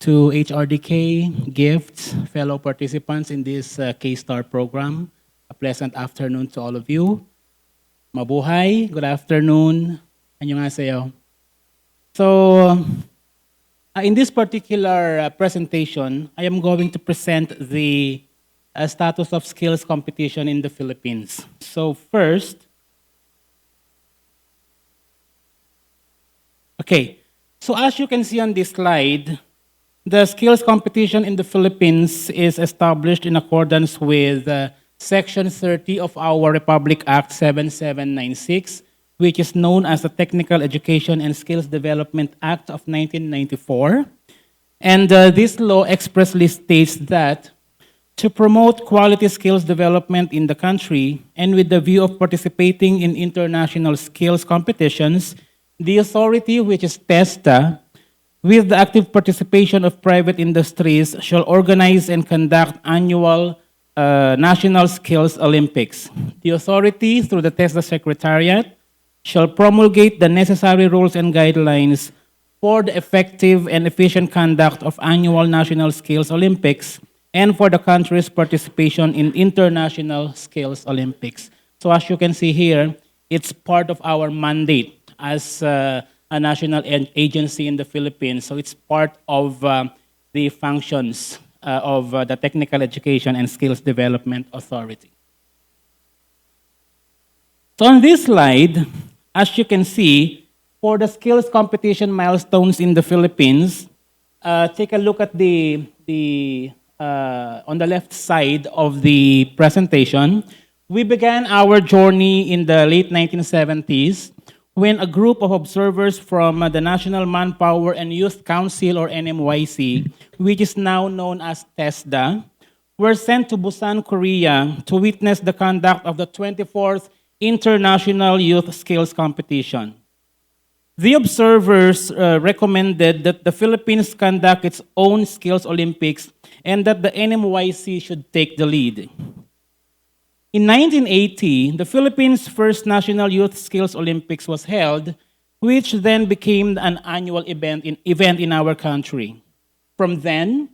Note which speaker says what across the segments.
Speaker 1: to HRDK, gifts, fellow participants in this K-STAR program. A pleasant afternoon to all of you. Mabuhay, good afternoon. Annyeonghaseyo. So, in this particular presentation, I am going to present the status of skills competition in the Philippines. So first, okay, so as you can see on this slide, the skills competition in the Philippines is established in accordance with Section 30 of our Republic Act 7796, which is known as the Technical Education and Skills Development Act of 1994. And this law expressly states that to promote quality skills development in the country and with the view of participating in international skills competitions, the authority, which is TESDA, with the active participation of private industries, shall organize and conduct annual National Skills Olympics. The authority, through the TESDA Secretariat, shall promulgate the necessary rules and guidelines for the effective and efficient conduct of annual National Skills Olympics and for the country's participation in international skills Olympics. So as you can see here, it's part of our mandate as a national agency in the Philippines. So it's part of the functions of the Technical Education and Skills Development Authority. So on this slide, as you can see, for the skills competition milestones in the Philippines, take a look at on the left side of the presentation. We began our journey in the late 1970s when a group of observers from the National Manpower and Youth Council, or NMYC, which is now known as TESDA, were sent to Busan, Korea to witness the conduct of the 24th International Youth Skills Competition. The observers recommended that the Philippines conduct its own Skills Olympics and that the NMYC should take the lead. In 1980, the Philippines' first National Youth Skills Olympics was held, which then became an annual event in our country. From then,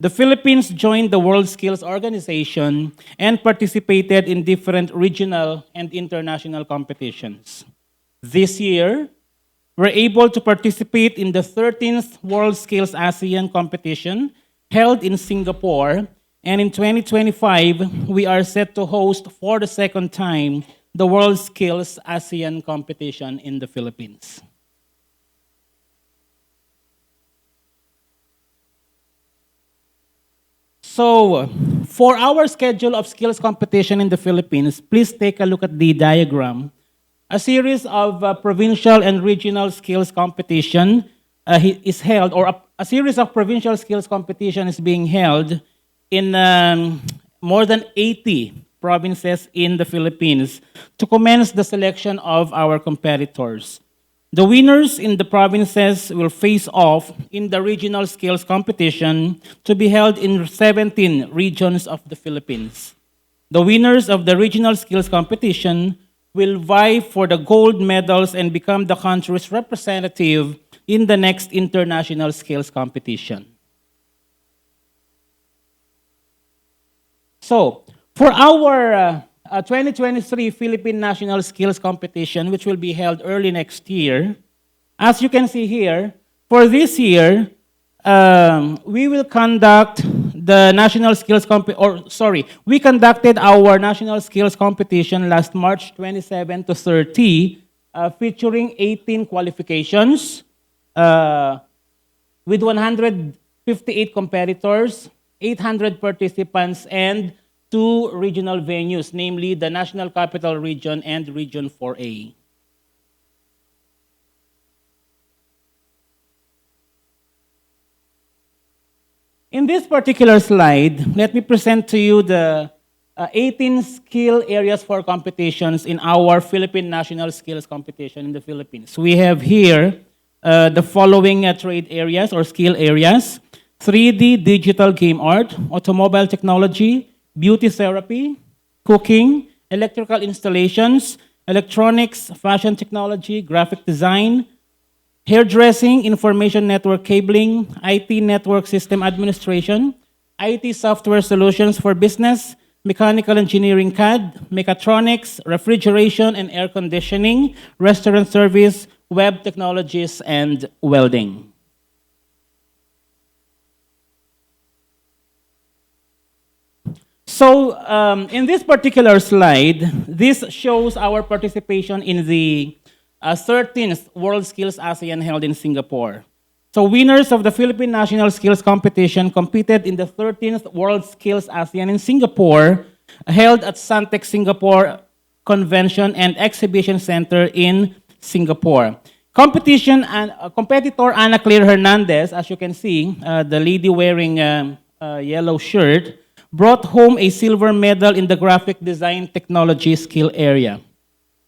Speaker 1: the Philippines joined the World Skills Organization and participated in different regional and international competitions. This year, we're able to participate in the 13th World Skills ASEAN competition held in Singapore, and in 2025, we are set to host for the second time the World Skills ASEAN competition in the Philippines. So, for our schedule of skills competition in the Philippines, please take a look at the diagram. A series of provincial and regional skills competition is held, or a series of provincial skills competition is being held in more than 80 provinces in the Philippines to commence the selection of our competitors. The winners in the provinces will face off in the regional skills competition to be held in 17 regions of the Philippines. The winners of the regional skills competition will vie for the gold medals and become the country's representative in the next international skills competition. So, for our 2023 Philippine National Skills Competition, which will be held early next year, as you can see here, for this year, we will conduct the National Skills we conducted our National Skills Competition last March 27 to 30, featuring 18 qualifications, with 158 competitors, 800 participants, and 2 regional venues, namely the National Capital Region and Region 4A. In this particular slide, let me present to you the 18 skill areas for competitions in our Philippine National Skills Competition in the Philippines. We have here the following trade areas or skill areas: 3D digital game art, automobile technology, beauty therapy, cooking, electrical installations, electronics, fashion technology, graphic design, hairdressing, information network cabling, IT network system administration, IT software solutions for business, mechanical engineering CAD, mechatronics, refrigeration and air conditioning, restaurant service, web technologies, and welding. So in this particular slide, this shows our participation in the 13th World Skills ASEAN held in Singapore. So winners of the Philippine National Skills Competition competed in the 13th World Skills ASEAN in Singapore, held at Suntec Singapore Convention and Exhibition Center in Singapore. Competitor Ana Claire Hernandez, as you can see, the lady wearing yellow shirt, brought home a silver medal in the graphic design technology skill area,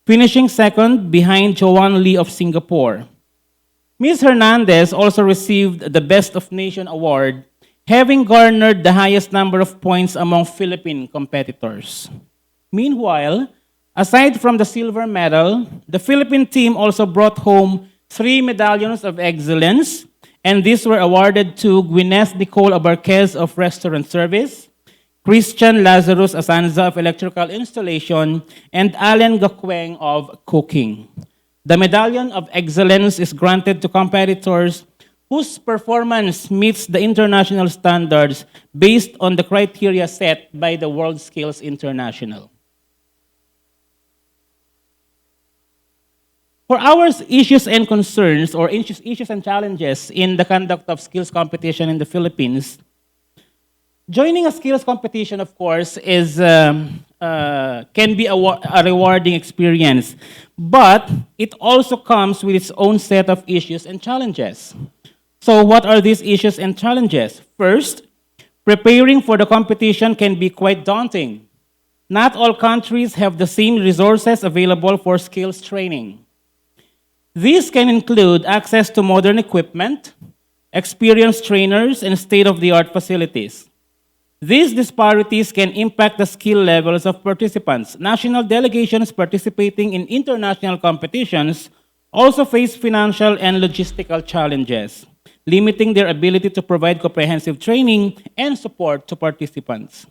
Speaker 1: finishing second behind Joanne Lee of Singapore. Ms. Hernandez also received the Best of Nation award, having garnered the highest number of points among Philippine competitors. Meanwhile, aside from the silver medal, the Philippine team also brought home 3 medallions of excellence, and these were awarded to Gwyneth Nicole Abarquez of Restaurant Service, Christian Lazarus Asanza of Electrical Installation, and Allen Gakweng of Cooking. The Medallion of Excellence is granted to competitors whose performance meets the international standards based on the criteria set by the World Skills International. For our issues and concerns, or issues and challenges in the conduct of skills competition in the Philippines, joining a skills competition, of course, can be a rewarding experience, but it also comes with its own set of issues and challenges. So what are these issues and challenges? First, preparing for the competition can be quite daunting. Not all countries have the same resources available for skills training. These can include access to modern equipment, experienced trainers, and state-of-the-art facilities. These disparities can impact the skill levels of participants. National delegations participating in international competitions also face financial and logistical challenges, limiting their ability to provide comprehensive training and support to participants.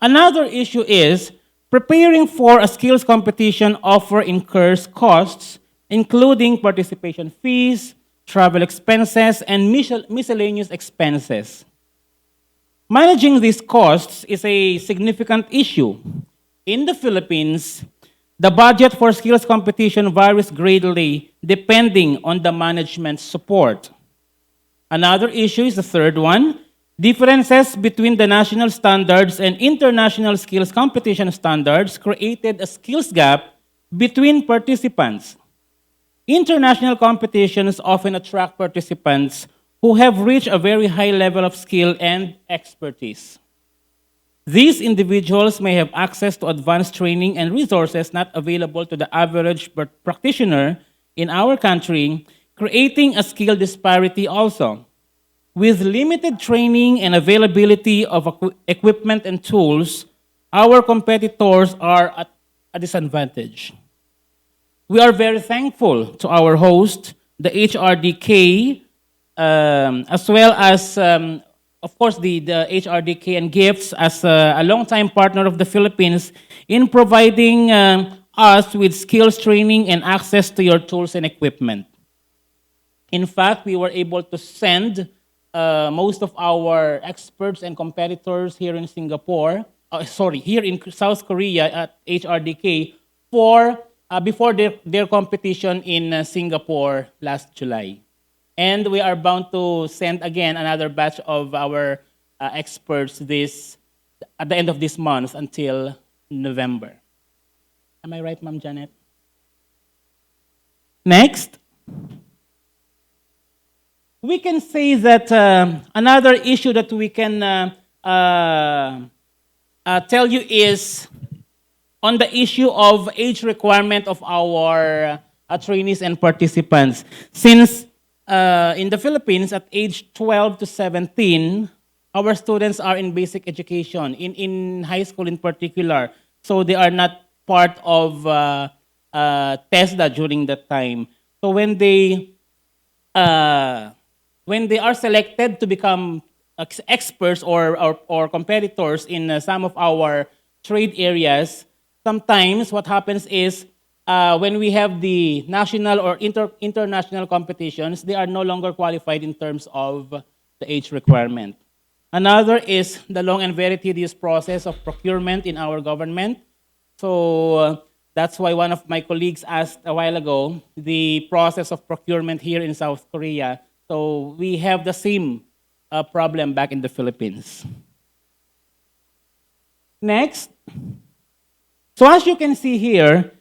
Speaker 1: Another issue is preparing for a skills competition often incurs costs, including participation fees, travel expenses, and miscellaneous expenses. Managing these costs is a significant issue. In the Philippines, the budget for skills competition varies greatly depending on the management support. Another issue is the third one. Differences between the national standards and international skills competition standards created a skills gap between participants. International competitions often attract participants who have reached a very high level of skill and expertise. These individuals may have access to advanced training and resources not available to the average practitioner in our country, creating a skill disparity also. With limited training and availability of equipment and tools, our competitors are at a disadvantage. We are very thankful to our host, the HRDK, as well as, of course, the HRDK and Gifts as a longtime partner of the Philippines in providing us with skills training and access to your tools and equipment. In fact, we were able to send most of our experts and competitors here in here in South Korea at HRDK before their competition in Singapore last July. And we are bound to send again another batch of our experts at the end of this month until November. Am I right, Ma'am Janet? Next. We can say that another issue that we can tell you is on the issue of age requirement of our trainees and participants. Since in the Philippines, at age 12 to 17, our students are in basic education, in high school in particular. So they are not part of TESDA during that time. So when they uh, when they are selected to become experts or competitors in some of our trade areas, sometimes what happens is when we have the national or international competitions, they are no longer qualified in terms of the age requirement. Another is the long and very tedious process of procurement in our government. So that's why one of my colleagues asked a while ago the process of procurement here in South Korea. So we have the same problem back in the Philippines. Next. So as you can see here,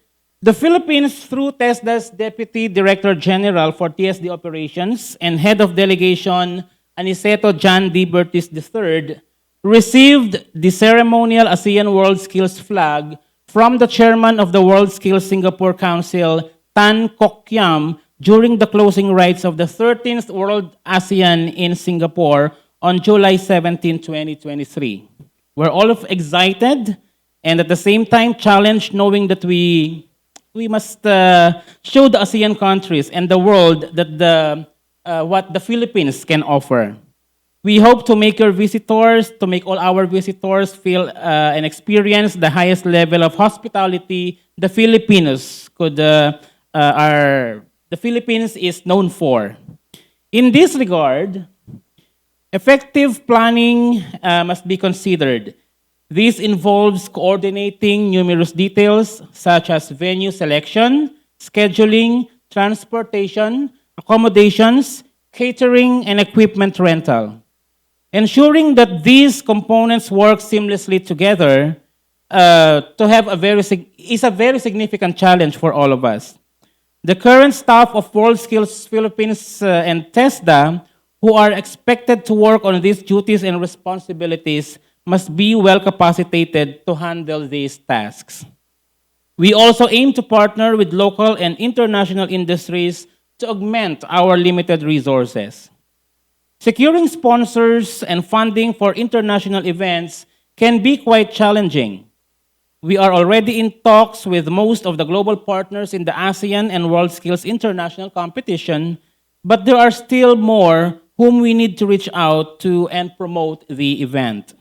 Speaker 1: the Philippines, through TESDA's Deputy Director General for TSD Operations and Head of Delegation Aniceto John D. Bertis III, received the ceremonial ASEAN World Skills Flag from the Chairman of the World Skills Singapore Council, Tan Kok Yam, during the closing rites of the 13th World ASEAN in Singapore on July 17, 2023. We're all excited and at the same time challenged, knowing that we must show the ASEAN countries and the world that what the Philippines can offer. We hope to make all our visitors feel and experience the highest level of hospitality the the Philippines is known for. In this regard, effective planning must be considered. This involves coordinating numerous details such as venue selection, scheduling, transportation, accommodations, catering, and equipment rental. Ensuring that these components work seamlessly together is a very significant challenge for all of us. The current staff of World Skills Philippines and TESDA, who are expected to work on these duties and responsibilities, must be well capacitated to handle these tasks. We also aim to partner with local and international industries to augment our limited resources. Securing sponsors and funding for international events can be quite challenging. We are already in talks with most of the global partners in the ASEAN and World Skills International Competition, but there are still more whom we need to reach out to and promote the event.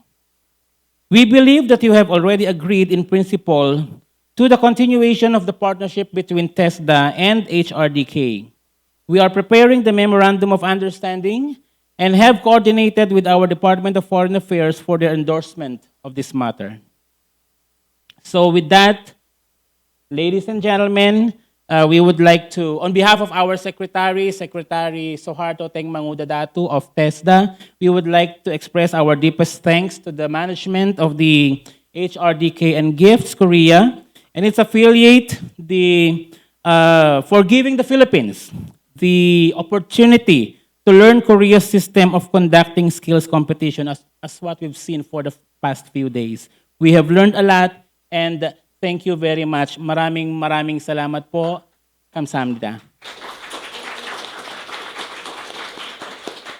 Speaker 1: We believe that you have already agreed in principle to the continuation of the partnership between TESDA and HRDK. We are preparing the Memorandum of Understanding and have coordinated with our Department of Foreign Affairs for their endorsement of this matter. So with that, ladies and gentlemen, we would like to, on behalf of our Secretary Soharto Tengmangudadatu of TESDA, we would like to express our deepest thanks to the management of the HRDK and Gifts Korea and its affiliate for giving the Philippines the opportunity to learn Korea's system of conducting skills competition as what we've seen for the past few days. We have learned a lot and thank you very much. Maraming salamat po. Kamsahamnida.